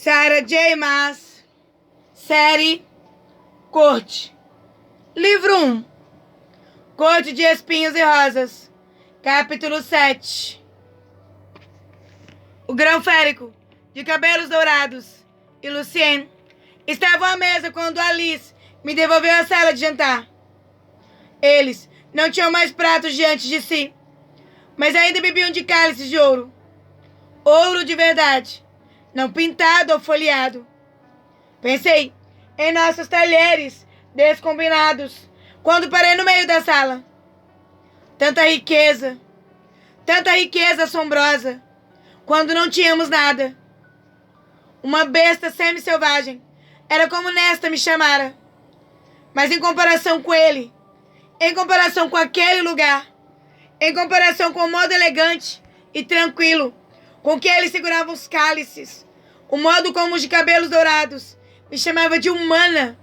Sarah J. Maas, série Corte. Livro 1. Corte de Espinhos e Rosas. Capítulo 7. O grão férico, de cabelos dourados, e Lucien estavam à mesa quando Alice me devolveu a sala de jantar. Eles não tinham mais pratos diante de si, mas ainda bebiam de cálices de ouro. Ouro de verdade, não pintado ou folheado. Pensei em nossos talheres descombinados quando parei no meio da sala. Tanta riqueza assombrosa, quando não tínhamos nada. Uma besta semi-selvagem era como Nesta me chamara. Mas em comparação com ele, em comparação com aquele lugar, em comparação com o modo elegante e tranquilo com que ele segurava os cálices, o modo como os de cabelos dourados me chamava de humana.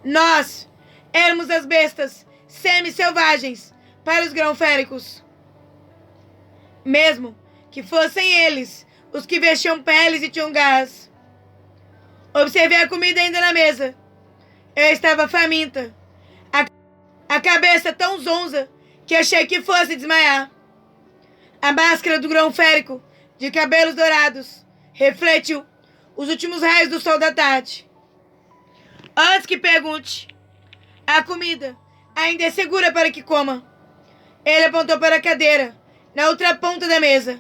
Nós éramos as bestas semi-selvagens para os grão-féricos. Mesmo que fossem eles os que vestiam peles e tinham garras. Observei a comida ainda na mesa. Eu estava faminta. A cabeça tão zonza que achei que fosse desmaiar. A máscara do grão-férico, de cabelos dourados, refletiu os últimos raios do sol da tarde. Antes que pergunte, a comida ainda é segura para que coma. Ele apontou para a cadeira, na outra ponta da mesa.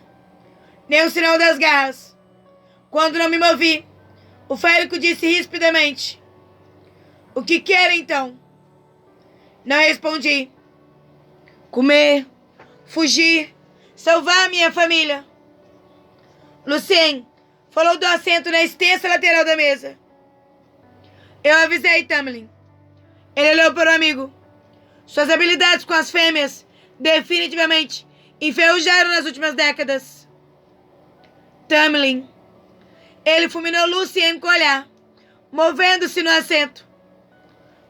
Nenhum sinal das garras. Quando não me movi, o férico disse rispidamente: "O que quer então?" Não respondi. Comer, fugir, salvar a minha família. Lucien falou do assento na extensa lateral da mesa. Eu avisei Tamlin. Ele olhou para o amigo. Suas habilidades com as fêmeas definitivamente enferrujaram nas últimas décadas. Tamlin. Ele fulminou Lucien com o olhar, movendo-se no assento.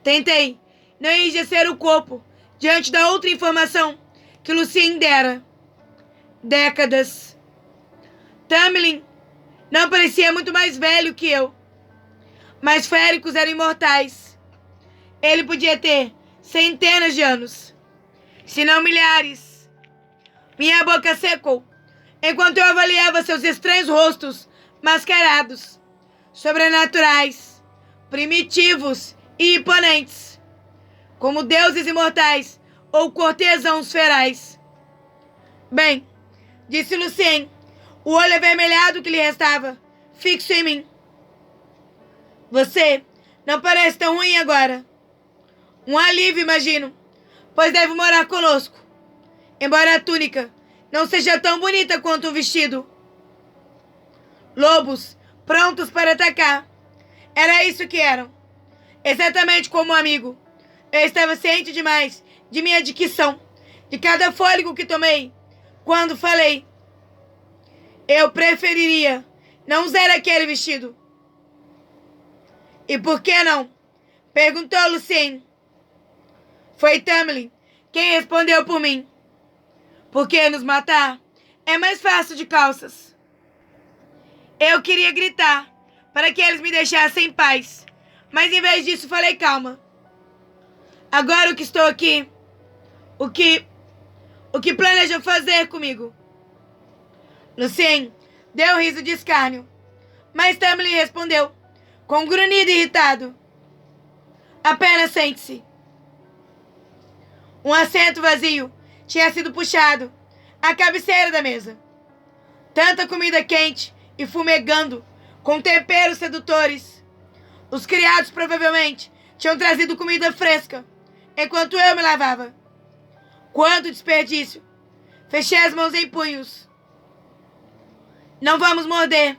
Tentei não enrijecer o corpo diante da outra informação que Lucien dera. Décadas. Tamlin não parecia muito mais velho que eu, mas féricos eram imortais. Ele podia ter centenas de anos, se não milhares. Minha boca secou enquanto eu avaliava seus estranhos rostos mascarados, sobrenaturais, primitivos e imponentes, como deuses imortais ou cortesãos ferais. Bem, disse Lucien, o olho avermelhado que lhe restava, fixo em mim. Você não parece tão ruim agora. Um alívio, imagino, pois deve morar conosco, embora a túnica não seja tão bonita quanto o vestido. Lobos prontos para atacar. Era isso que eram. Exatamente como um amigo. Eu estava ciente demais de minha dicção, de cada fôlego que tomei, quando falei. Eu preferiria não usar aquele vestido. E por que não? Perguntou Lucien. Foi Tamlin quem respondeu por mim. Porque nos matar é mais fácil de calças. Eu queria gritar para que eles me deixassem em paz, mas em vez disso falei calma. Agora que estou aqui, o que planejam fazer comigo? Lucien deu um riso de escárnio, mas Tamlin respondeu com um grunhido irritado: "Apenas sente-se." Um assento vazio tinha sido puxado à cabeceira da mesa. Tanta comida quente e fumegando, com temperos sedutores. Os criados provavelmente tinham trazido comida fresca, enquanto eu me lavava. Quanto desperdício! Fechei as mãos em punhos. Não vamos morder.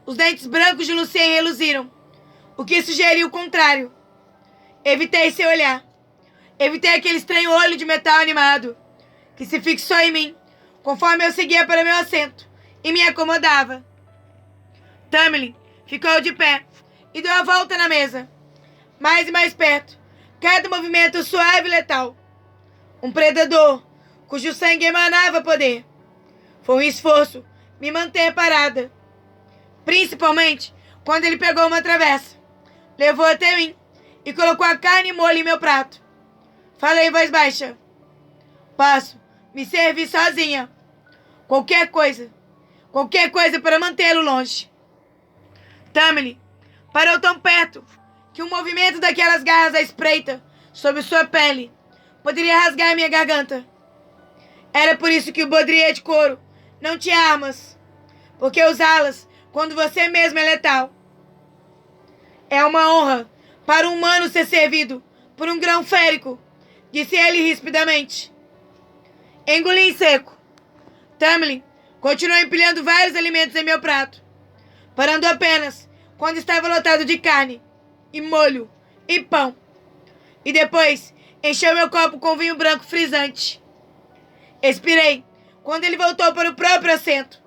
Os dentes brancos de Lucien reluziram, o que sugeriu o contrário. Evitei seu olhar. Evitei aquele estranho olho de metal animado que se fixou em mim conforme eu seguia para meu assento e me acomodava. Tamlin ficou de pé e deu a volta na mesa, mais e mais perto, cada movimento suave e letal. Um predador cujo sangue emanava poder. Foi um esforço me manter parada. Principalmente quando ele pegou uma travessa, levou até mim e colocou a carne e molho em meu prato. Falei em voz baixa: posso me servir sozinha. Qualquer coisa para mantê-lo longe. Tamlin parou tão perto que um movimento daquelas garras à espreita sobre sua pele poderia rasgar minha garganta. Era por isso que o Baudrier de couro não tinha armas, porque usá-las quando você mesmo é letal. É uma honra para um humano ser servido por um grão férico, disse ele rispidamente. Engoli em seco. Tamlin continuou empilhando vários alimentos em meu prato, parando apenas quando estava lotado de carne, e molho, e pão. E depois encheu meu copo com vinho branco frisante. Expirei quando ele voltou para o próprio assento,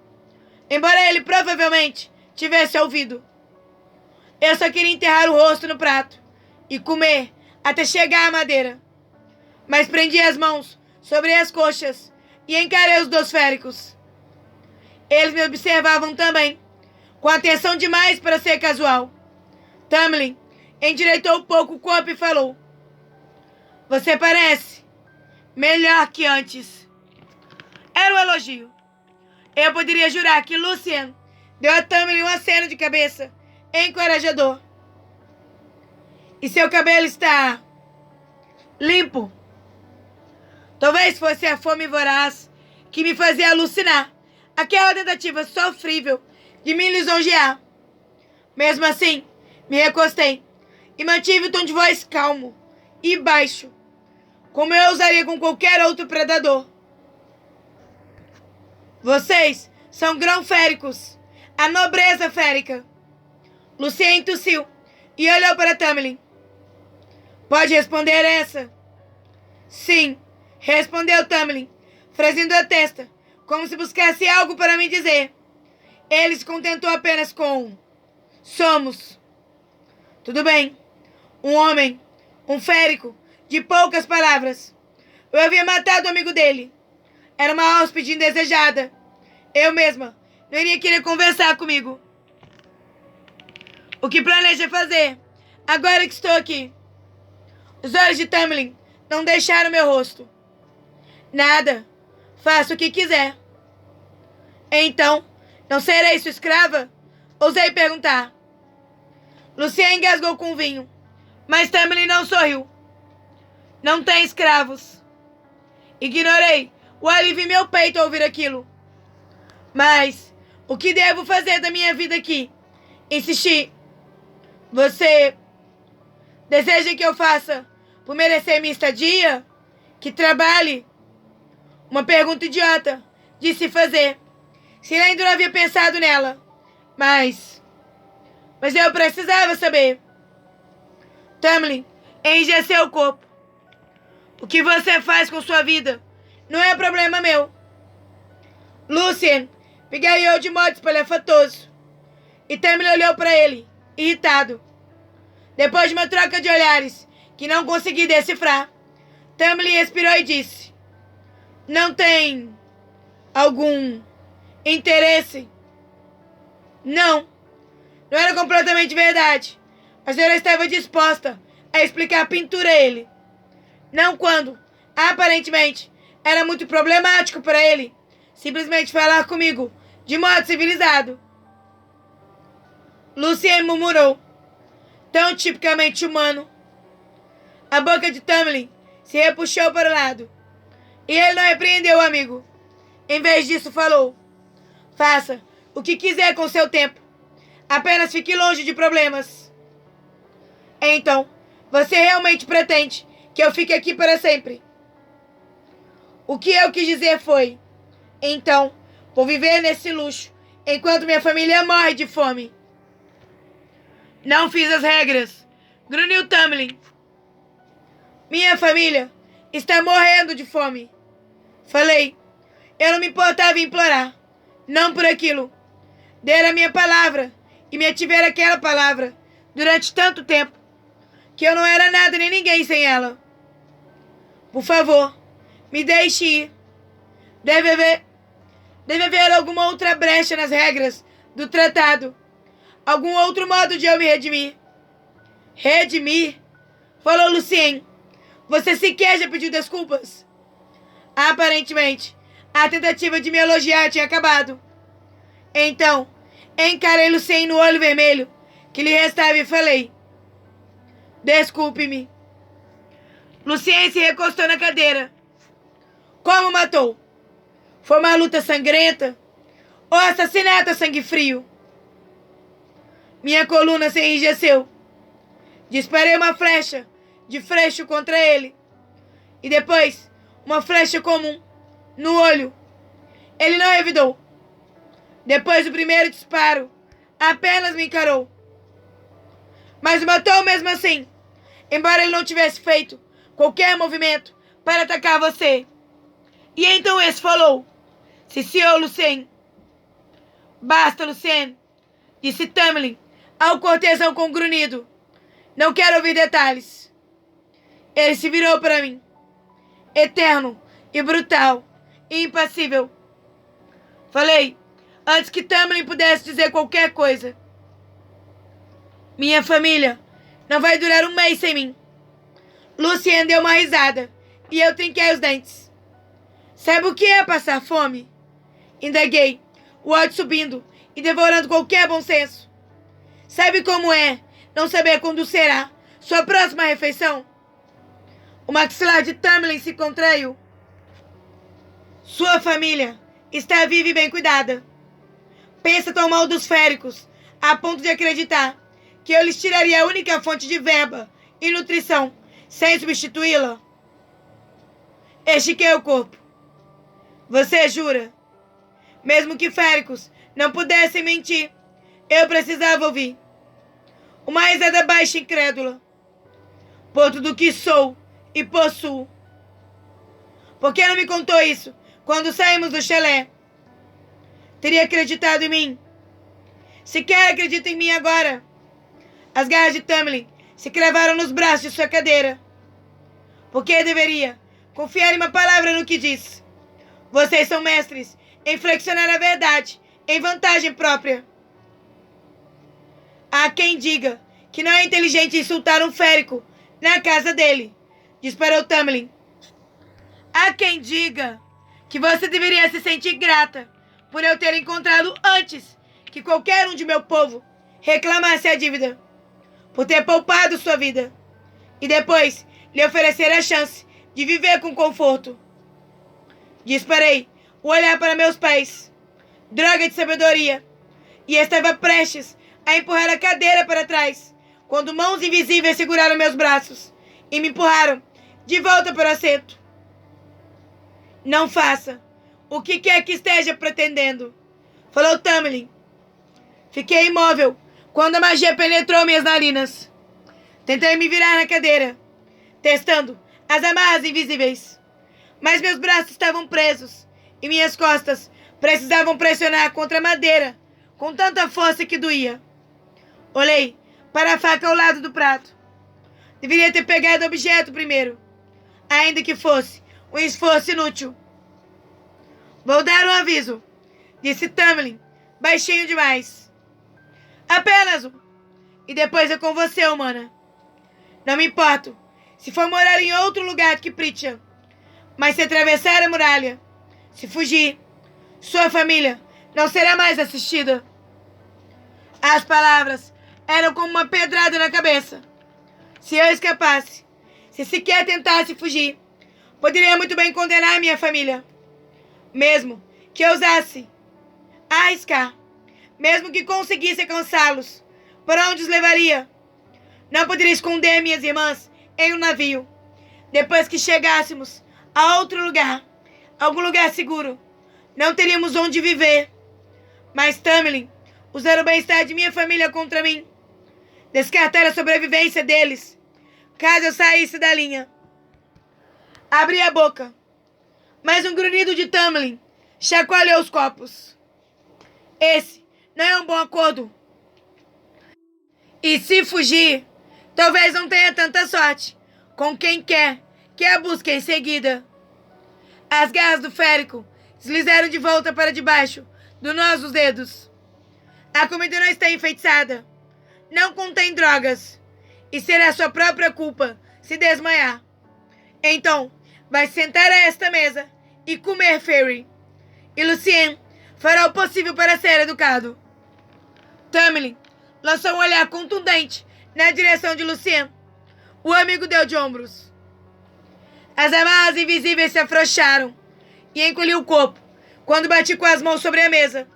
embora ele provavelmente tivesse ouvido. Eu só queria enterrar o rosto no prato e comer até chegar à madeira. Mas prendi as mãos sobre as coxas e encarei os dos féricos. Eles me observavam também, com atenção demais para ser casual. Tamlin endireitou um pouco o corpo e falou: você parece melhor que antes. Era um elogio. Eu poderia jurar que Lucien deu a Tamlin um aceno de cabeça encorajador. E seu cabelo está limpo. Talvez fosse a fome voraz que me fazia alucinar aquela tentativa sofrível de me lisonjear. Mesmo assim, me recostei e mantive o tom de voz calmo e baixo, como eu usaria com qualquer outro predador. Vocês são grão-féricos, a nobreza férica. Lucien tossiu e olhou para Tamlin. Pode responder essa? Sim, respondeu Tamlin, franzindo a testa, como se buscasse algo para me dizer. Ele se contentou apenas com: somos. Tudo bem. Um homem, um férico, de poucas palavras. Eu havia matado o amigo dele. Era uma hóspede indesejada. Eu mesma não iria querer conversar comigo. O que planeja fazer, agora que estou aqui? Os olhos de Tamlin não deixaram meu rosto. Nada. Faça o que quiser. Então, não serei sua escrava? Ousei perguntar. Lucien engasgou com o vinho, mas Tamlin não sorriu. Não tem escravos. Ignorei o alívio em meu peito ao ouvir aquilo. Mas o que devo fazer da minha vida aqui? Insisti. Você deseja que eu faça por merecer minha estadia? Que trabalhe? Uma pergunta idiota de se fazer, se ele ainda não havia pensado nela. Mas eu precisava saber. Tamlin enrijeceu o corpo. O que você faz com sua vida não é problema meu. Lucien pigarreou de modo espalhafatoso, e Tamlin olhou para ele, irritado. Depois de uma troca de olhares que não consegui decifrar, Tamlin respirou e disse: não tem algum interesse? Não era completamente verdade, mas eu estava disposta a explicar a pintura a ele. Não quando, aparentemente, era muito problemático para ele simplesmente falar comigo de modo civilizado. Lucien murmurou, tão tipicamente humano. A boca de Tamlin se repuxou para o lado, e ele não repreendeu o amigo. Em vez disso, falou: faça o que quiser com seu tempo. Apenas fique longe de problemas. Então, você realmente pretende que eu fique aqui para sempre? O que eu quis dizer foi: então, vou viver nesse luxo enquanto minha família morre de fome. Não fiz as regras, grunhiu Tamlin. Minha família está morrendo de fome. Falei. Eu não me importava em implorar. Não por aquilo. Der a minha palavra e me ativer aquela palavra durante tanto tempo que eu não era nada nem ninguém sem ela. Por favor, me deixe ir. Deve haver alguma outra brecha nas regras do tratado algum outro modo de eu me redimir. Redimir? Falou Lucien. Você sequer já pediu desculpas? Aparentemente, a tentativa de me elogiar tinha acabado. Então, encarei Lucien no olho vermelho que lhe restava e falei: desculpe-me. Lucien se recostou na cadeira. Como matou? Foi uma luta sangrenta? Ou assassinato a sangue frio? Minha coluna se enrijeceu. Disparei uma flecha de freixo contra ele. E depois, uma flecha comum no olho. Ele não revidou. Depois do primeiro disparo, apenas me encarou. Mas o matou mesmo assim, embora ele não tivesse feito qualquer movimento para atacar você. E então esse falou: Ciciou Lucien. Basta, Lucien, disse Tamlin ao cortesão com grunhido. Não quero ouvir detalhes. Ele se virou para mim, eterno e brutal e impassível. Falei, antes que Tamlin pudesse dizer qualquer coisa: minha família não vai durar um mês sem mim. Lucien deu uma risada e eu trinquei os dentes. Sabe o que é passar fome? Indaguei, o ódio subindo e devorando qualquer bom senso. Sabe como é não saber quando será sua próxima refeição? O maxilar de Tamlin se contraiu. Sua família está viva e bem cuidada. Pensa tão mal dos féricos a ponto de acreditar que eu lhes tiraria a única fonte de verba e nutrição sem substituí-la? Estiquei o corpo. Você jura? Mesmo que féricos não pudessem mentir, eu precisava ouvir. Uma risada baixa e incrédula. Por tudo que sou e possuo. Por que não me contou isso quando saímos do chalé? Teria acreditado em mim. Sequer acredita em mim agora. As garras de Tamlin se cravaram nos braços de sua cadeira. Por que deveria confiar em uma palavra no que diz? Vocês são mestres em flexionar a verdade em vantagem própria. Há quem diga que não é inteligente insultar um férico na casa dele, disparou Tamlin. Há quem diga que você deveria se sentir grata por eu ter encontrado antes que qualquer um de meu povo reclamasse a dívida, por ter poupado sua vida e depois lhe oferecer a chance de viver com conforto. Disparei o olhar para meus pés, droga de sabedoria, e estava prestes a empurrar a cadeira para trás, quando mãos invisíveis seguraram meus braços e me empurraram de volta para o assento. Não faça o que quer que esteja pretendendo, falou Tamlin. Fiquei imóvel quando a magia penetrou minhas narinas. Tentei me virar na cadeira, testando as amarras invisíveis. Mas meus braços estavam presos e minhas costas precisavam pressionar contra a madeira com tanta força que doía. Olhei para a faca ao lado do prato. Deveria ter pegado o objeto primeiro, ainda que fosse um esforço inútil. Vou dar um aviso, disse Tamlin, baixinho demais. Apenas um. E depois é com você, humana. Não me importo se for morar em outro lugar que Pritchard. Mas se atravessar a muralha, se fugir, sua família não será mais assistida. As palavras eram como uma pedrada na cabeça. Se eu escapasse, se sequer tentasse fugir, poderia muito bem condenar minha família. Mesmo que eu ousasse arriscar, mesmo que conseguisse alcançá-los, para onde os levaria? Não poderia esconder minhas irmãs em um navio. Depois que chegássemos a outro lugar, algum lugar seguro, não teríamos onde viver. Mas Tamlin usar o bem-estar de minha família contra mim, descartar a sobrevivência deles, caso eu saísse da linha. Abri a boca, mas um grunhido de Tamlin chacoalhou os copos. Esse não é um bom acordo. E se fugir, talvez não tenha tanta sorte com quem quer que a busque em seguida. As garras do férico deslizaram de volta para debaixo do nós dos dedos. A comida não está enfeitiçada. Não contém drogas. E será sua própria culpa se desmaiar. Então, vai sentar a esta mesa e comer, Fairy. E Lucien fará o possível para ser educado. Tamlin lançou um olhar contundente na direção de Lucien. O amigo deu de ombros. As amarras invisíveis se afrouxaram e encolhiu o corpo quando bati com as mãos sobre a mesa.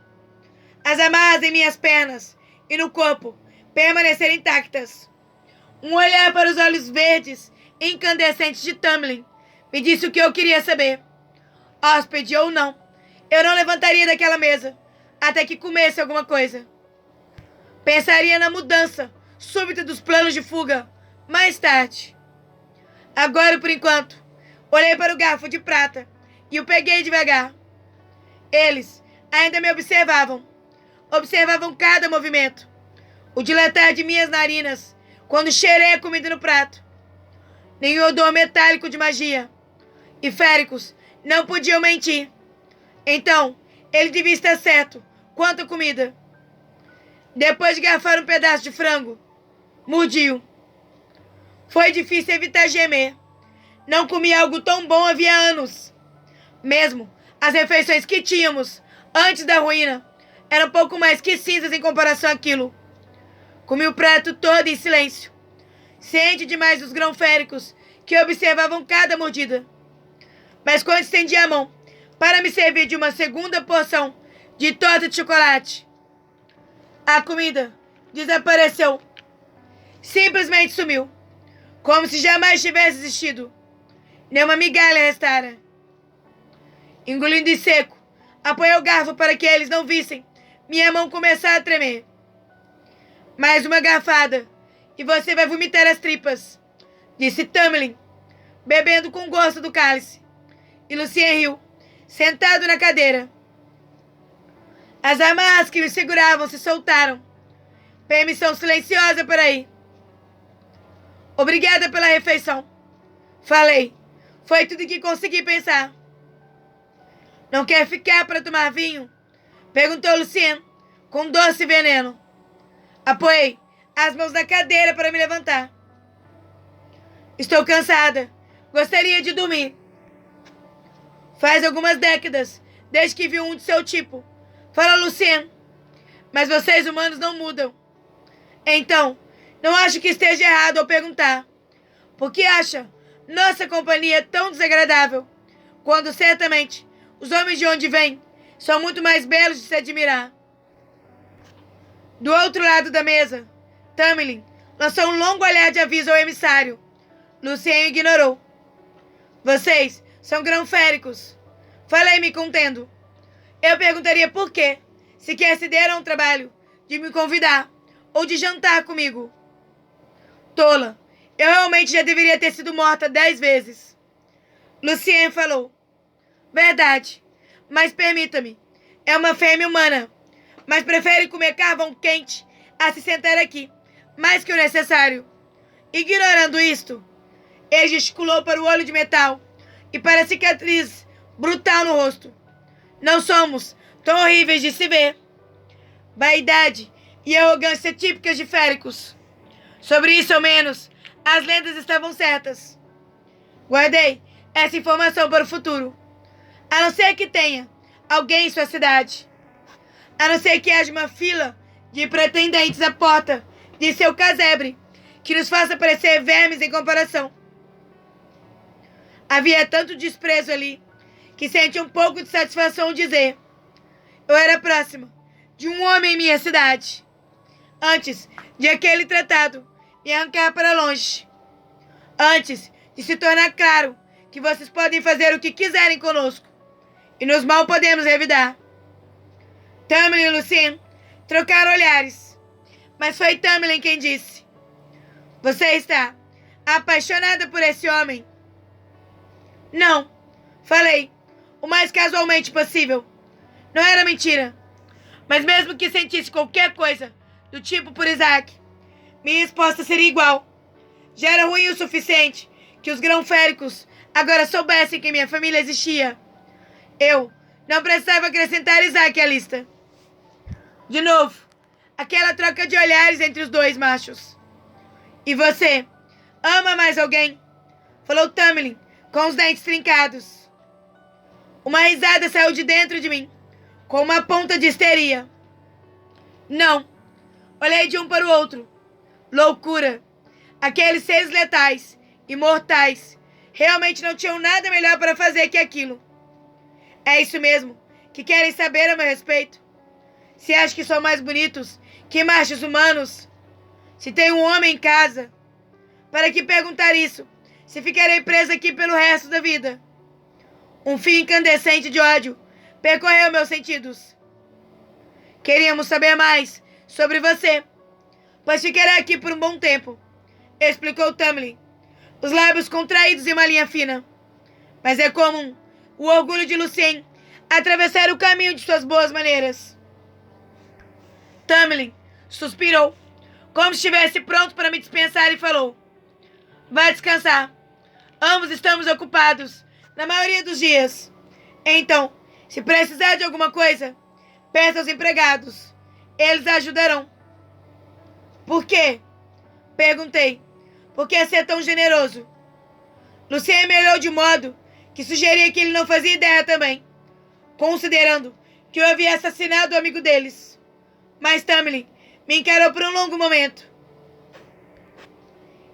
As amarras em minhas pernas e no corpo permaneceram intactas. Um olhar para os olhos verdes e incandescentes de Tamlin me disse o que eu queria saber. Hóspede ou não, eu não levantaria daquela mesa até que comesse alguma coisa. Pensaria na mudança súbita dos planos de fuga mais tarde. Agora, por enquanto, olhei para o garfo de prata e o peguei devagar. Eles ainda me observavam. Observavam cada movimento. O dilatar de minhas narinas quando cheirei a comida no prato. Nenhum odor metálico de magia. E féricos não podiam mentir. Então, ele devia estar certo quanto à comida. Depois de garfar um pedaço de frango, mordi-o. Foi difícil evitar gemer. Não comi algo tão bom havia anos. Mesmo as refeições que tínhamos antes da ruína eram pouco mais que cinzas em comparação àquilo. Comi o prato todo em silêncio, ciente demais dos grãos féricos que observavam cada mordida. Mas quando estendi a mão para me servir de uma segunda porção de torta de chocolate, a comida desapareceu. Simplesmente sumiu, como se jamais tivesse existido. Nenhuma migalha restara. Engolindo em seco, apoiei o garfo para que eles não vissem minha mão começar a tremer. Mais uma garfada e você vai vomitar as tripas, disse Tamlin, bebendo com gosto do cálice. E Lucien riu, sentado na cadeira. As amarras que me seguravam se soltaram. Permissão silenciosa para ir. Obrigada pela refeição. Falei. Foi tudo que consegui pensar. Não quer ficar para tomar vinho? Perguntou Lucien, com doce veneno. Apoiei as mãos na cadeira para me levantar. Estou cansada. Gostaria de dormir. Faz algumas décadas desde que vi um de seu tipo. Fala Lucien. Mas vocês humanos não mudam. Então, não acho que esteja errado ao perguntar. Por que acha nossa companhia tão desagradável, quando certamente os homens de onde vêm são muito mais belos de se admirar? Do outro lado da mesa, Tamlin lançou um longo olhar de aviso ao emissário. Lucien ignorou. Vocês são grão-féricos. Falei me contendo. Eu perguntaria por quê, se quer se der ao trabalho de me convidar ou de jantar comigo. Tola, eu realmente já deveria ter sido morta 10 vezes. Lucien falou. Verdade, mas permita-me, é uma fêmea humana, mas prefere comer carvão quente a se sentar aqui, mais que o necessário. Ignorando isto, ele gesticulou para o olho de metal e para a cicatriz brutal no rosto. Não somos tão horríveis de se ver. Vaidade e arrogância típicas de féricos. Sobre isso, ao menos, as lendas estavam certas. Guardei essa informação para o futuro. A não ser que tenha alguém em sua cidade. A não ser que haja uma fila de pretendentes à porta de seu casebre que nos faça parecer vermes em comparação. Havia tanto desprezo ali que senti um pouco de satisfação ao dizer: eu era próxima de um homem em minha cidade, antes de aquele tratado me arrancar para longe, antes de se tornar claro que vocês podem fazer o que quiserem conosco e nos mal podemos revidar. Tamlin e Lucien trocaram olhares, mas foi Tamlin quem disse: você está apaixonada por esse homem? Não, falei, o mais casualmente possível. Não era mentira. Mas mesmo que sentisse qualquer coisa do tipo por Isaac, minha resposta seria igual. Já era ruim o suficiente que os grão-féricos agora soubessem que minha família existia. Eu não precisava acrescentar Isaac à lista. De novo, aquela troca de olhares entre os dois machos. E você, ama mais alguém? Falou Tamlin, com os dentes trincados. Uma risada saiu de dentro de mim, com uma ponta de histeria. Não. Olhei de um para o outro. Loucura. Aqueles seres letais, imortais, realmente não tinham nada melhor para fazer que aquilo. É isso mesmo que querem saber a meu respeito? Se acham que são mais bonitos que machos humanos? Se tem um homem em casa? Para que perguntar isso, se ficarei presa aqui pelo resto da vida? Um fio incandescente de ódio percorreu meus sentidos. Queríamos saber mais sobre você, pois ficarei aqui por um bom tempo, explicou Tamlin, os lábios contraídos em uma linha fina. Mas é comum o orgulho de Lucien atravessar o caminho de suas boas maneiras. Tamlin suspirou, como se estivesse pronto para me dispensar, e falou: vá descansar. Ambos estamos ocupados na maioria dos dias. Então, se precisar de alguma coisa, peça aos empregados. Eles ajudarão. Por quê? Perguntei. Por que ser tão generoso? Lucien me olhou de modo que sugeria que ele não fazia ideia também, considerando que eu havia assassinado o amigo deles. Mas Tamlin me encarou por um longo momento.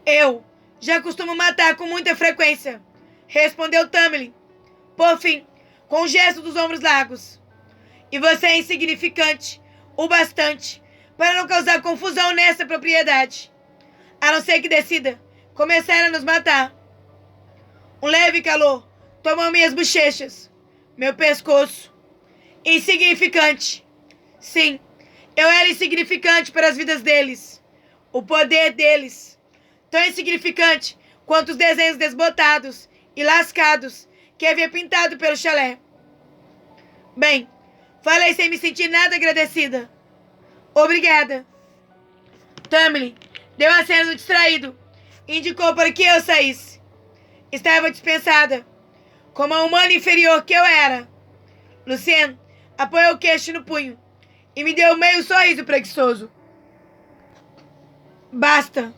Eu já costumo matar com muita frequência, respondeu Tamlin, por fim, com um gesto dos ombros largos. E você é insignificante o bastante para não causar confusão nessa propriedade, a não ser que decida começar a nos matar. Um leve calor tomou minhas bochechas, meu pescoço. Insignificante. Sim, eu era insignificante para as vidas deles, o poder deles, tão insignificante quanto os desenhos desbotados e lascados que havia pintado pelo chalé. Bem, falei sem me sentir nada agradecida. Obrigada. Tamlin deu aceno distraído e indicou para que eu saísse. Estava dispensada, como a humana inferior que eu era. Lucien apoiou o queixo no punho e me deu meio sorriso preguiçoso. Basta.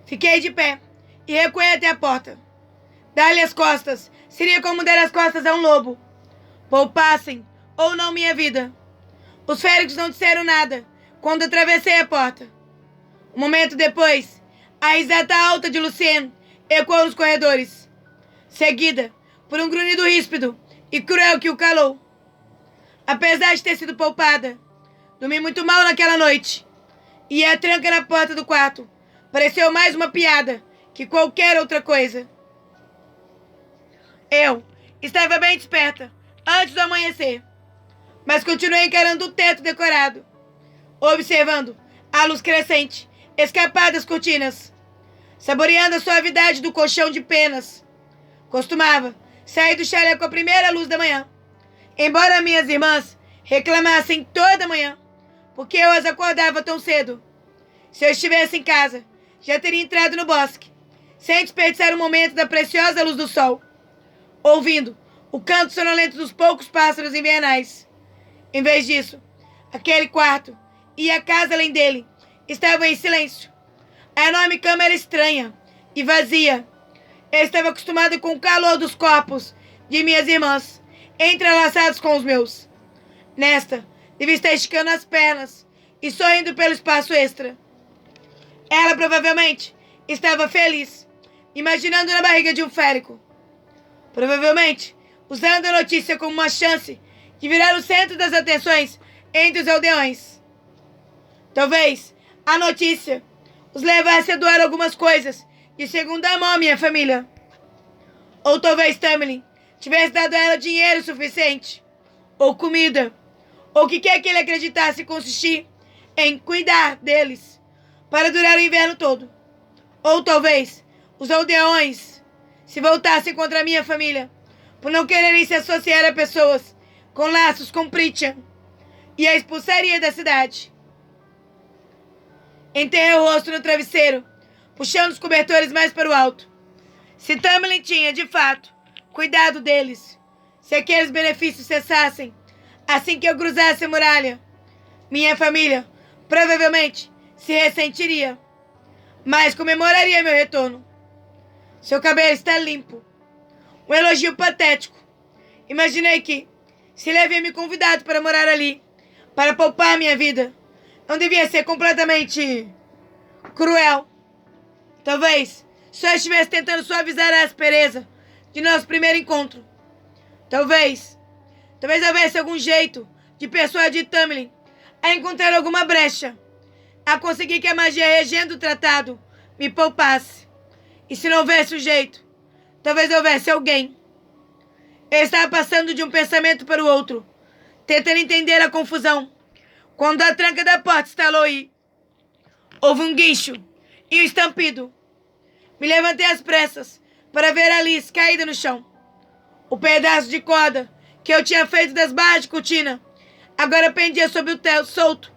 Fiquei de pé e recuei até a porta. Dar-lhe as costas seria como dar as costas a um lobo. Poupassem ou não minha vida. Os féricos não disseram nada quando atravessei a porta. Um momento depois, a risada alta de Lucien ecoou nos corredores, seguida por um grunhido ríspido e cruel que o calou. Apesar de ter sido poupada, dormi muito mal naquela noite, e a tranca na porta do quarto pareceu mais uma piada que qualquer outra coisa. Eu estava bem desperta antes do amanhecer, mas continuei encarando o teto decorado, observando a luz crescente escapar das cortinas, saboreando a suavidade do colchão de penas. Costumava sair do chalé com a primeira luz da manhã, embora minhas irmãs reclamassem toda manhã porque eu as acordava tão cedo. Se eu estivesse em casa, já teria entrado no bosque, sem desperdiçar um momento da preciosa luz do sol, ouvindo o canto sonolento dos poucos pássaros invernais. Em vez disso, aquele quarto e a casa além dele estavam em silêncio. A enorme cama era estranha e vazia. Eu estava acostumado com o calor dos corpos de minhas irmãs, entrelaçados com os meus. Nesta, devia estar esticando as pernas e sorrindo pelo espaço extra. Ela provavelmente estava feliz, imaginando na barriga de um férico. Provavelmente usando a notícia como uma chance de virar o centro das atenções entre os aldeões. Talvez a notícia os levasse a doar algumas coisas de segunda mão à minha família. Ou talvez Tamlin tivesse dado a ela dinheiro suficiente, ou comida, ou o que quer que ele acreditasse consistir em cuidar deles para durar o inverno todo. Ou talvez os aldeões se voltassem contra a minha família por não quererem se associar a pessoas com laços com Pritchard e a expulsaria da cidade. Enterrei o rosto no travesseiro, puxando os cobertores mais para o alto. Se Tamlin tinha, de fato, cuidado deles, se aqueles benefícios cessassem assim que eu cruzasse a muralha, minha família provavelmente se ressentiria, mas comemoraria meu retorno. Seu cabelo está limpo. Um elogio patético. Imaginei que, se ele havia me convidado para morar ali, para poupar minha vida, não devia ser completamente cruel. Talvez só estivesse tentando suavizar a aspereza de nosso primeiro encontro. Talvez houvesse algum jeito de persuadir Tamlin a encontrar alguma brecha, a conseguir que a magia regendo o tratado me poupasse. E se não houvesse um jeito, talvez houvesse alguém. Eu estava passando de um pensamento para o outro, tentando entender a confusão, quando a tranca da porta estalou e houve um guincho e um estampido. Me levantei às pressas para ver Alice caída no chão. O pedaço de corda que eu tinha feito das barras de cortina agora pendia sobre o teto solto,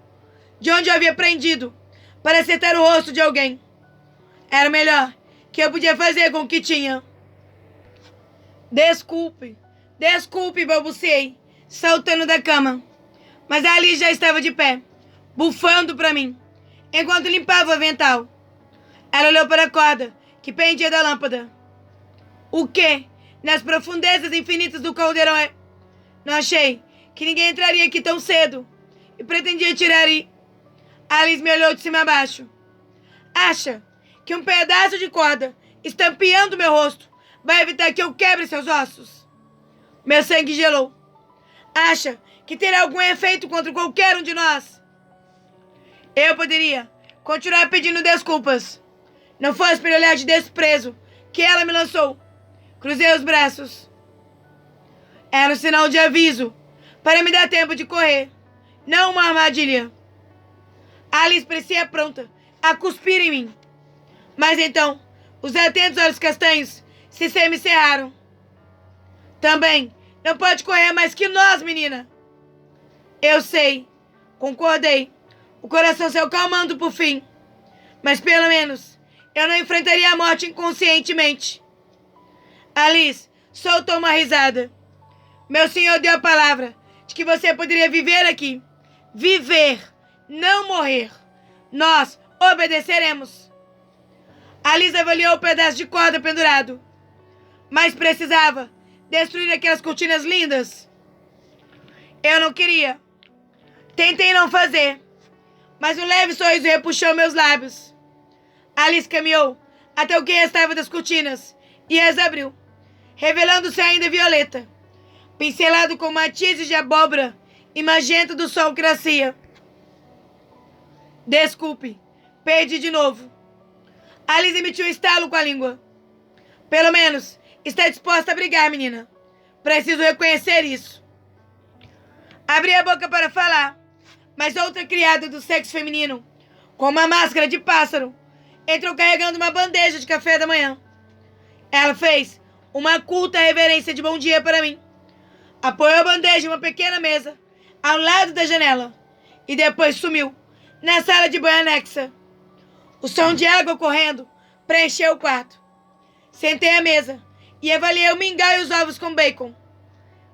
de onde eu havia prendido, para acertar o rosto de alguém. Era o melhor que eu podia fazer com o que tinha. Desculpe, balbuciei, saltando da cama. Mas a Alice já estava de pé, bufando para mim, enquanto limpava o avental. Ela olhou para a corda que pendia da lâmpada. O quê? Nas profundezas infinitas do caldeirão é... Não achei que ninguém entraria aqui tão cedo e pretendia tirar e... Alice me olhou de cima a baixo. Acha que um pedaço de corda estampeando meu rosto vai evitar que eu quebre seus ossos? Meu sangue gelou. Acha que terá algum efeito contra qualquer um de nós? Eu poderia continuar pedindo desculpas. Não fosse pelo olhar de desprezo que ela me lançou. Cruzei os braços. Era um sinal de aviso para me dar tempo de correr, não uma armadilha. Alice parecia pronta a cuspir em mim. Mas então, os atentos olhos castanhos se semicerraram. Também não pode correr mais que nós, menina. Eu sei, concordei, o coração se acalmando por fim. Mas pelo menos eu não enfrentaria a morte inconscientemente. Alice soltou uma risada. Meu senhor deu a palavra de que você poderia viver aqui. Viver, não morrer. Nós obedeceremos. Alice avaliou o pedaço de corda pendurado. Mas precisava destruir aquelas cortinas lindas. Eu não queria. Tentei não fazer, mas um leve sorriso repuxou meus lábios. Alice caminhou até o que restava das cortinas e as abriu, revelando-se ainda violeta, pincelado com matizes de abóbora e magenta do sol que nascia. Desculpe, perdi de novo. Alice emitiu um estalo com a língua. Pelo menos está disposta a brigar, menina. Preciso reconhecer isso. Abri a boca para falar, mas outra criada do sexo feminino, com uma máscara de pássaro, entrou carregando uma bandeja de café da manhã. Ela fez uma culta reverência de bom dia para mim. Apoiou a bandeja em uma pequena mesa, ao lado da janela, e depois sumiu na sala de banho anexa. O som de água correndo preencheu o quarto. Sentei à mesa e avaliei o mingau e os ovos com bacon.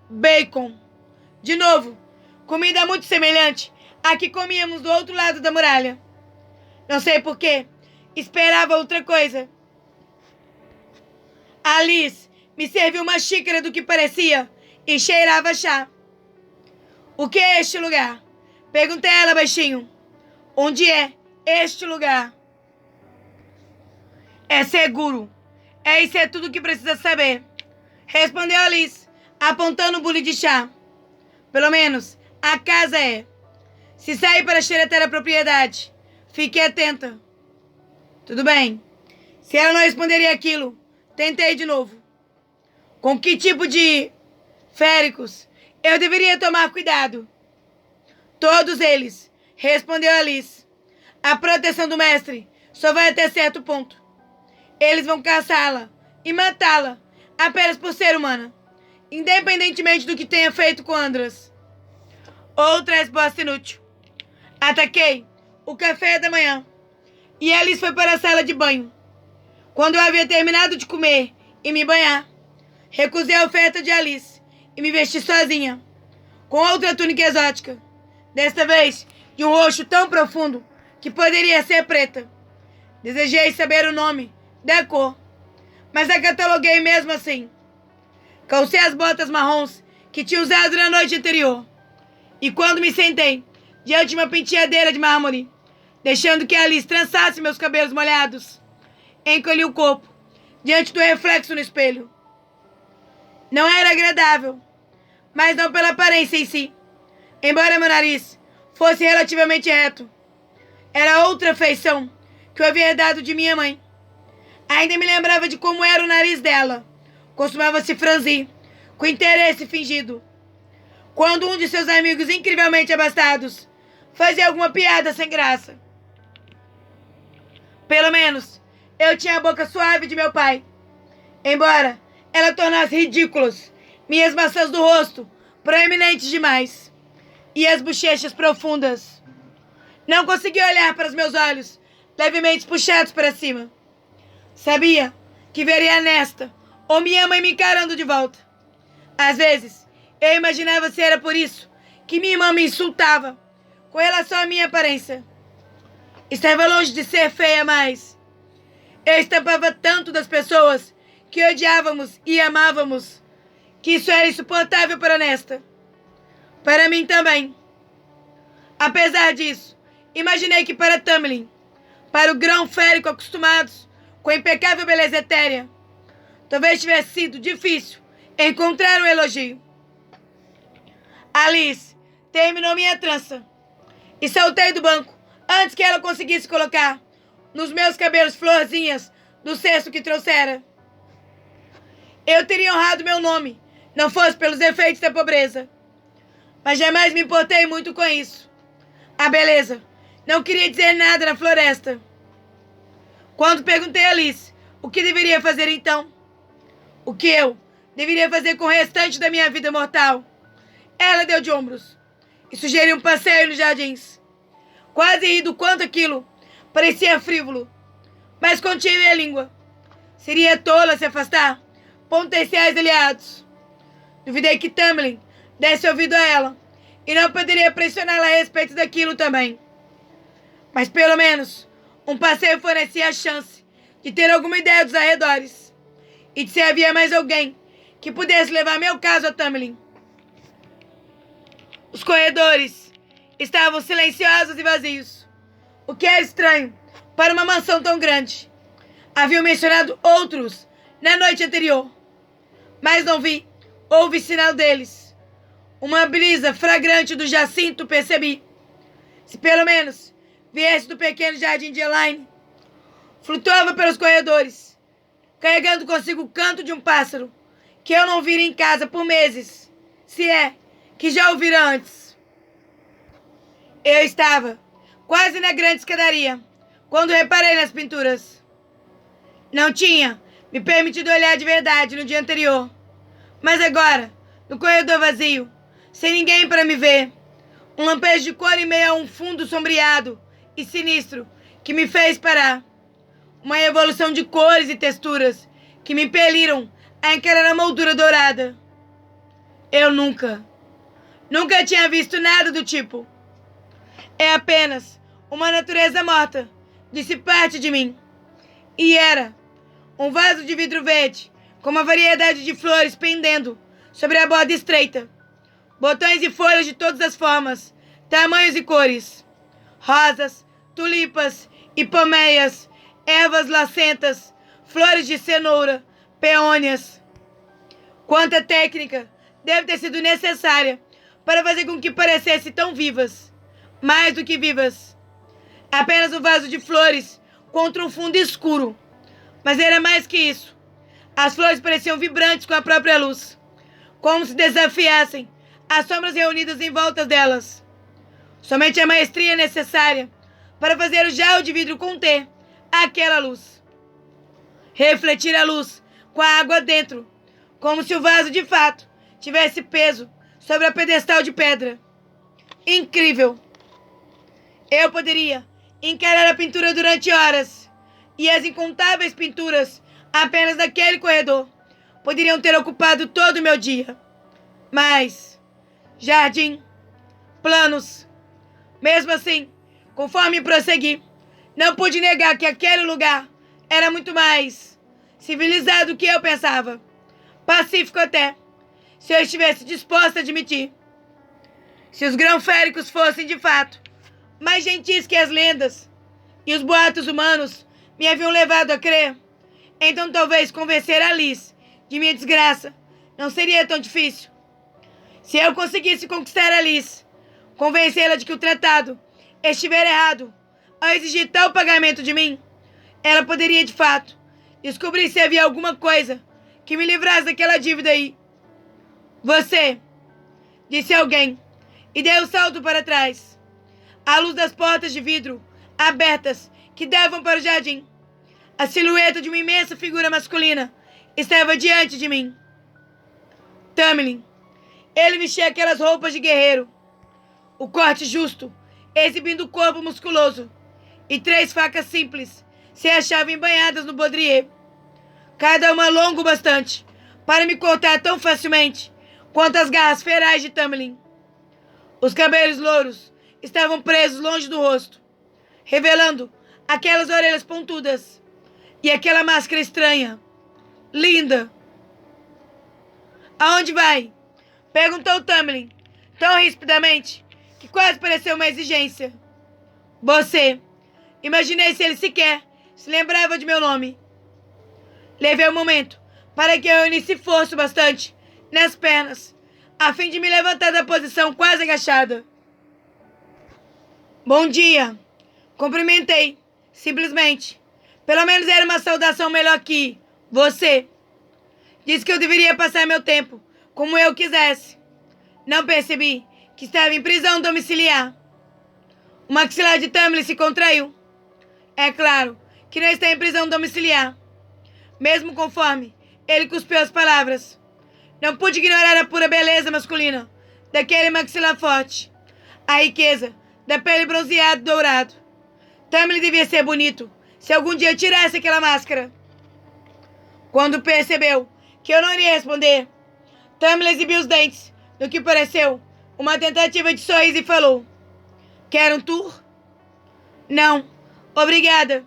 Bacon. De novo, comida muito semelhante à que comíamos do outro lado da muralha. Não sei por quê, esperava outra coisa. Alice me serviu uma xícara do que parecia e cheirava chá. O que é este lugar? Perguntei a ela baixinho. Onde é este lugar? É seguro. Isso é tudo o que precisa saber. Respondeu Alice, apontando o bule de chá. Pelo menos, a casa é. Se sair para xeretar a propriedade, fique atenta. Tudo bem. Se ela não responderia aquilo, tentei de novo. Com que tipo de féricos eu deveria tomar cuidado? Todos eles, respondeu Alice. A proteção do mestre só vai até certo ponto. Eles vão caçá-la e matá-la apenas por ser humana, independentemente do que tenha feito com Andras. Outra resposta inútil. Ataquei o café da manhã e Alice foi para a sala de banho. Quando eu havia terminado de comer e me banhar, recusei a oferta de Alice e me vesti sozinha, com outra túnica exótica. Desta vez, de um roxo tão profundo que poderia ser preta. Desejei saber o nome da cor, mas a cataloguei mesmo assim. Calcei as botas marrons que tinha usado na noite anterior, e quando me sentei diante de uma penteadeira de mármore, deixando que Alice trançasse meus cabelos molhados, encolhi o corpo diante do reflexo no espelho. Não era agradável, mas não pela aparência em si. Embora meu nariz fosse relativamente reto, era outra feição que eu havia herdado de minha mãe. Ainda me lembrava de como era o nariz dela. Costumava se franzir, com interesse fingido, quando um de seus amigos incrivelmente abastados fazia alguma piada sem graça. Pelo menos, eu tinha a boca suave de meu pai, embora ela tornasse ridículos minhas maçãs do rosto, proeminentes demais, e as bochechas profundas. Não conseguia olhar para os meus olhos, levemente puxados para cima. Sabia que veria Nesta ou minha mãe me encarando de volta. Às vezes, eu imaginava se era por isso que minha irmã me insultava com relação à minha aparência. Estava longe de ser feia, mas eu estampava tanto das pessoas que odiávamos e amávamos que isso era insuportável para Nesta. Para mim também. Apesar disso, imaginei que para Tamlin, para o grão férico acostumados com a impecável beleza etérea, talvez tivesse sido difícil encontrar um elogio. Alice terminou minha trança e saltei do banco antes que ela conseguisse colocar nos meus cabelos florzinhas do cesto que trouxera. Eu teria honrado meu nome, não fosse pelos efeitos da pobreza, mas jamais me importei muito com isso. A beleza não queria dizer nada na floresta. Quando perguntei a Alice o que deveria fazer então, o que eu deveria fazer com o restante da minha vida mortal, ela deu de ombros e sugeriu um passeio nos jardins. Quase ri do quanto aquilo parecia frívolo, mas contive a língua. Seria tola se afastar potenciais aliados. Duvidei que Tamlin desse ouvido a ela e não poderia pressioná-la a respeito daquilo também. Mas pelo menos um passeio fornecia a chance de ter alguma ideia dos arredores e de se havia mais alguém que pudesse levar meu caso a Tamlin. Os corredores estavam silenciosos e vazios, o que era estranho para uma mansão tão grande. Haviam mencionado outros na noite anterior, mas não vi, houve sinal deles. Uma brisa fragrante do jacinto percebi. Se pelo menos viesse do pequeno jardim de Elaine, flutuava pelos corredores, carregando consigo o canto de um pássaro que eu não vira em casa por meses, se é que já o vira antes. Eu estava quase na grande escadaria quando reparei nas pinturas. Não tinha me permitido olhar de verdade no dia anterior, mas agora, no corredor vazio, sem ninguém para me ver, um lampejo de cor em meio a um fundo sombreado e sinistro que me fez parar. Uma evolução de cores e texturas que me impeliram a encarar a moldura dourada. Eu nunca tinha visto nada do tipo. É apenas uma natureza morta, disse parte de mim. E era um vaso de vidro verde com uma variedade de flores pendendo sobre a borda estreita. Botões e folhas de todas as formas, tamanhos e cores. Rosas, tulipas e palmeias, ervas lacentas, flores de cenoura, peônias. Quanta técnica deve ter sido necessária para fazer com que parecessem tão vivas. Mais do que vivas. Apenas um vaso de flores contra um fundo escuro. Mas era mais que isso. As flores pareciam vibrantes com a própria luz, como se desafiassem as sombras reunidas em volta delas. Somente a maestria necessária para fazer o jarro de vidro conter aquela luz. Refletir a luz com a água dentro, como se o vaso de fato tivesse peso sobre a pedestal de pedra. Incrível! Eu poderia encarar a pintura durante horas, e as incontáveis pinturas apenas naquele corredor poderiam ter ocupado todo o meu dia. Mas jardim, planos, Mesmo assim, conforme prossegui, não pude negar que aquele lugar era muito mais civilizado do que eu pensava. Pacífico até, se eu estivesse disposta a admitir. Se os grão-féricos fossem, de fato, mais gentis que as lendas e os boatos humanos me haviam levado a crer, então talvez convencer Alice de minha desgraça não seria tão difícil. Se eu conseguisse conquistar Alice, convencê-la de que o tratado estivera errado ao exigir tal pagamento de mim, ela poderia, de fato, descobrir se havia alguma coisa que me livrasse daquela dívida aí. Você, disse alguém, e deu um salto para trás. À luz das portas de vidro abertas que davam para o jardim, a silhueta de uma imensa figura masculina estava diante de mim. Tamlin. Ele vestia aquelas roupas de guerreiro, o corte justo, exibindo o corpo musculoso, e 3 facas simples se achavam embanhadas no baudrier, cada uma longa o bastante para me cortar tão facilmente quanto as garras ferais de Tamlin. Os cabelos louros estavam presos longe do rosto, revelando aquelas orelhas pontudas e aquela máscara estranha, linda. Aonde vai? Perguntou Tamlin, tão rispidamente que quase pareceu uma exigência. Você. Imaginei se ele sequer se lembrava de meu nome. Levei um momento para que eu unisse força bastante nas pernas, a fim de me levantar da posição quase agachada. Bom dia. Cumprimentei, simplesmente. Pelo menos era uma saudação melhor que você. Disse que eu deveria passar meu tempo como eu quisesse. Não percebi que estava em prisão domiciliar. O maxilar de Tamlin se contraiu. É claro que não está em prisão domiciliar. Mesmo conforme ele cuspiu as palavras, não pude ignorar a pura beleza masculina daquele maxilar forte, a riqueza da pele bronzeada e dourado. Tamlin devia ser bonito se algum dia tirasse aquela máscara. Quando percebeu que eu não iria responder, Tamlin exibiu os dentes, no que pareceu uma tentativa de sorriso, e falou: Quer um tour? Não, obrigada.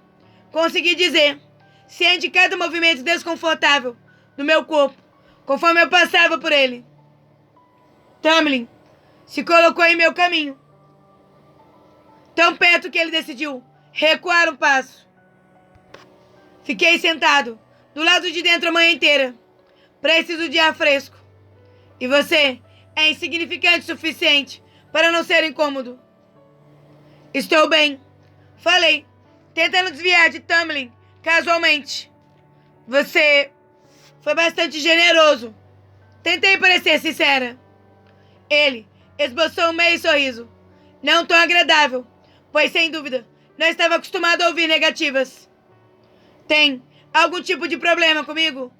Consegui dizer, ciente de cada movimento desconfortável do meu corpo, conforme eu passava por ele. Tamlin se colocou em meu caminho, tão perto que ele decidiu recuar um passo. Fiquei sentado do lado de dentro a manhã inteira. Preciso de ar fresco. E você é insignificante o suficiente para não ser incômodo. Estou bem, falei, tentando desviar de Tamlin casualmente. Você foi bastante generoso. Tentei parecer sincera. Ele esboçou um meio sorriso, não tão agradável, pois sem dúvida não estava acostumado a ouvir negativas. Tem algum tipo de problema comigo?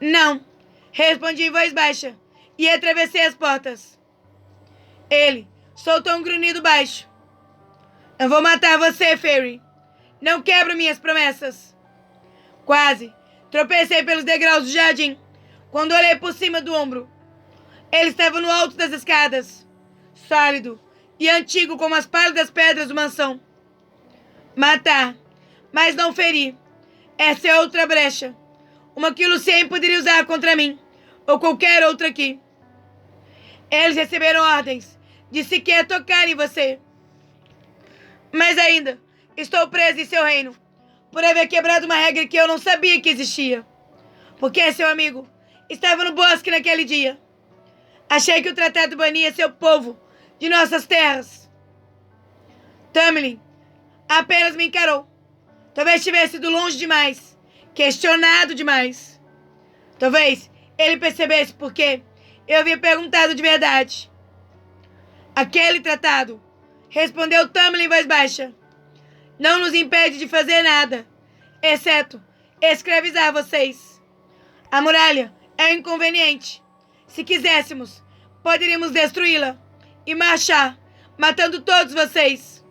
Não, respondi em voz baixa e atravessei as portas. Ele soltou um grunhido baixo. Eu vou matar você, Fairy. Não quebro minhas promessas. Quase tropecei pelos degraus do jardim quando olhei por cima do ombro. Ele estava no alto das escadas, sólido e antigo como as pálidas pedras do mansão. Matar, mas não ferir. Essa é outra brecha. Uma que Lucien poderia usar contra mim, ou qualquer outra aqui. Eles receberam ordens de sequer tocar em você. Mas ainda estou preso em seu reino, por haver quebrado uma regra que eu não sabia que existia. Porque seu amigo estava no bosque naquele dia. Achei que o tratado bania seu povo de nossas terras. Tamlin apenas me encarou. Talvez tivesse ido longe demais, questionado demais. Talvez ele percebesse porque eu havia perguntado de verdade. Aquele tratado, respondeu Tamlin em voz baixa, não nos impede de fazer nada, exceto escravizar vocês. A muralha é um inconveniente. Se quiséssemos, poderíamos destruí-la e marchar, matando todos vocês.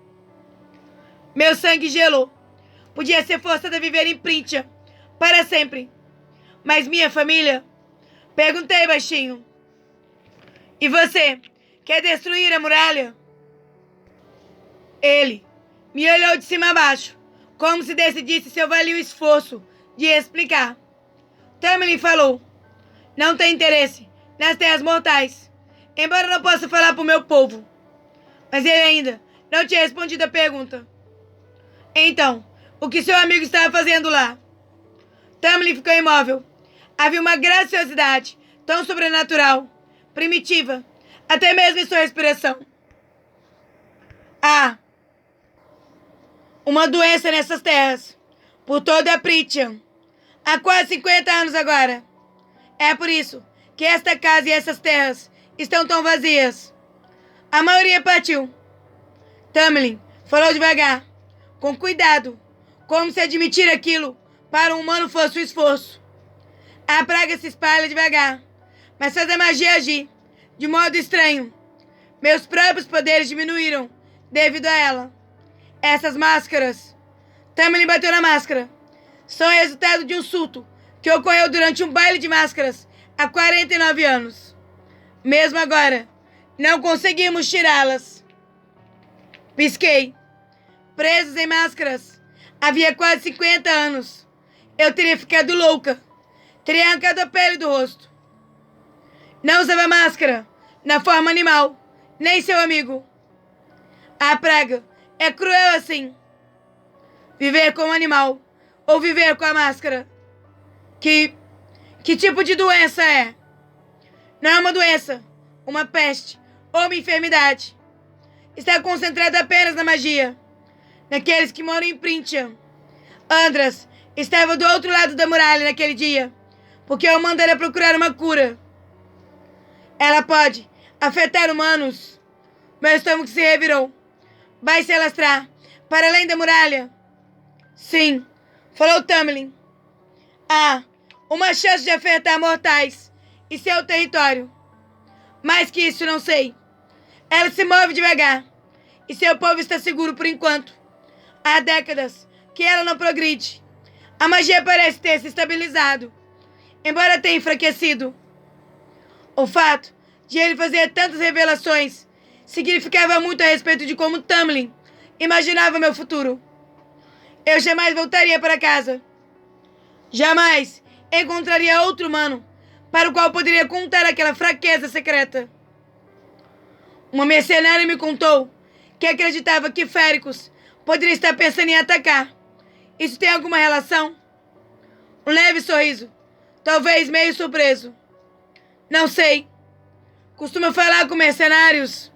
Meu sangue gelou. Podia ser forçada a viver em Printia para sempre. Mas minha família? Perguntei baixinho. E você quer destruir a muralha? Ele me olhou de cima a baixo, como se decidisse se eu valia o esforço de explicar. Tamlin falou: não tem interesse nas terras mortais, embora não possa falar para o meu povo. Mas ele ainda não tinha respondido a pergunta. Então, o que seu amigo estava fazendo lá? Tamlin ficou imóvel. Havia uma graciosidade tão sobrenatural, primitiva, até mesmo em sua respiração. Há uma doença nessas terras, por toda a Prythian, há quase 50 anos agora. É por isso que esta casa e essas terras estão tão vazias. A maioria partiu. Tamlin falou devagar, com cuidado, como se admitir aquilo para um humano fosse um esforço. A praga se espalha devagar, mas faz a magia agir, de modo estranho. Meus próprios poderes diminuíram devido a ela. Essas máscaras... Tamlin bateu na máscara. São resultado de um surto que ocorreu durante um baile de máscaras há 49 anos. Mesmo agora, não conseguimos tirá-las. Pisquei. Presos em máscaras havia quase 50 anos. Eu teria ficado louca. Teria arrancado a pele do rosto. Não usava máscara na forma animal, nem seu amigo. A praga é cruel assim. Viver como animal ou viver com a máscara. Que tipo de doença é? Não é uma doença, uma peste ou uma enfermidade. Está concentrada apenas na magia. Naqueles que moram em Prythian. Andras estava do outro lado da muralha naquele dia, porque eu mandara procurar uma cura. Ela pode afetar humanos. Meu estômago se revirou. Vai se alastrar para além da muralha? Sim, falou Tamlin. Há uma chance de afetar mortais e seu território. Mais que isso, não sei. Ela se move devagar e seu povo está seguro por enquanto. Há décadas que ela não progride. A magia parece ter se estabilizado, embora tenha enfraquecido. O fato de ele fazer tantas revelações significava muito a respeito de como Tamlin imaginava meu futuro. Eu jamais voltaria para casa. Jamais encontraria outro humano para o qual poderia contar aquela fraqueza secreta. Uma mercenária me contou que acreditava que Féricos poderia estar pensando em atacar. Isso tem alguma relação? Um leve sorriso, talvez meio surpreso. Não sei. Costuma falar com mercenários.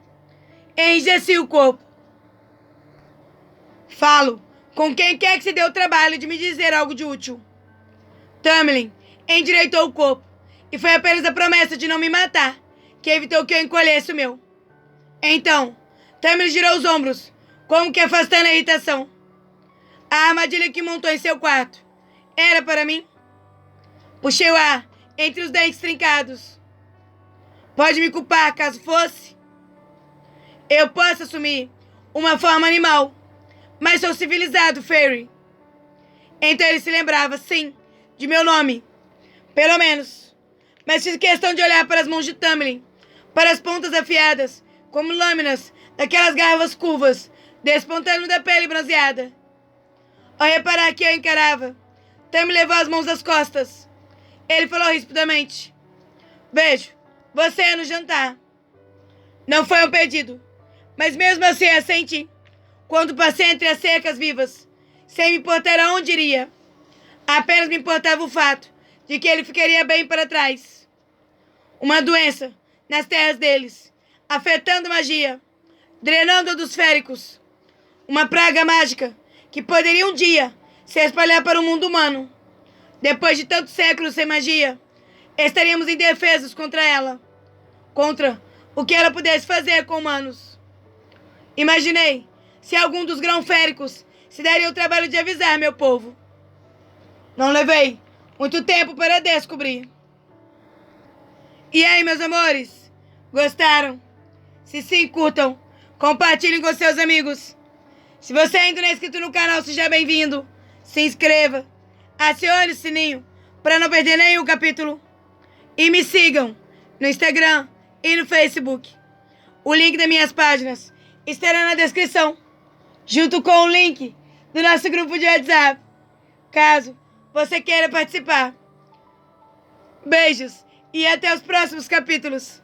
Enrijeci o corpo. Falo com quem quer que se dê o trabalho de me dizer algo de útil. Tamlin endireitou o corpo, e foi apenas a promessa de não me matar que evitou que eu encolhesse o meu. Então, Tamlin girou os ombros, como que afastando a irritação. A armadilha que montou em seu quarto era para mim? Puxei o ar entre os dentes trincados. Pode me culpar caso fosse? Eu posso assumir uma forma animal, mas sou civilizado, Fairy. Então ele se lembrava, sim, de meu nome. Pelo menos. Mas fiz questão de olhar para as mãos de Tamlin, para as pontas afiadas, como lâminas daquelas garras curvas, despontando da pele bronzeada. Ao reparar que eu encarava, Tamlin levou as mãos às costas. Ele falou rispidamente: vejo, você é no jantar. Não foi um pedido, mas mesmo assim assenti. Quando passei entre as cercas vivas, sem me importar aonde iria, apenas me importava o fato de que ele ficaria bem para trás. Uma doença nas terras deles, afetando magia, drenando-a dos féricos. Uma praga mágica que poderia um dia se espalhar para o mundo humano. Depois de tantos séculos sem magia, estaríamos indefesos contra ela, contra o que ela pudesse fazer com humanos. Imaginei se algum dos grão-féricos se daria o trabalho de avisar meu povo. Não levei muito tempo para descobrir. E aí, meus amores? Gostaram? Se sim, curtam, compartilhem com seus amigos. Se você ainda não é inscrito no canal, seja bem-vindo. Se inscreva, acione o sininho para não perder nenhum capítulo. E me sigam no Instagram e no Facebook. O link das minhas páginas estará na descrição. junto com o link do nosso grupo de WhatsApp, caso você queira participar. Beijos e até os próximos capítulos.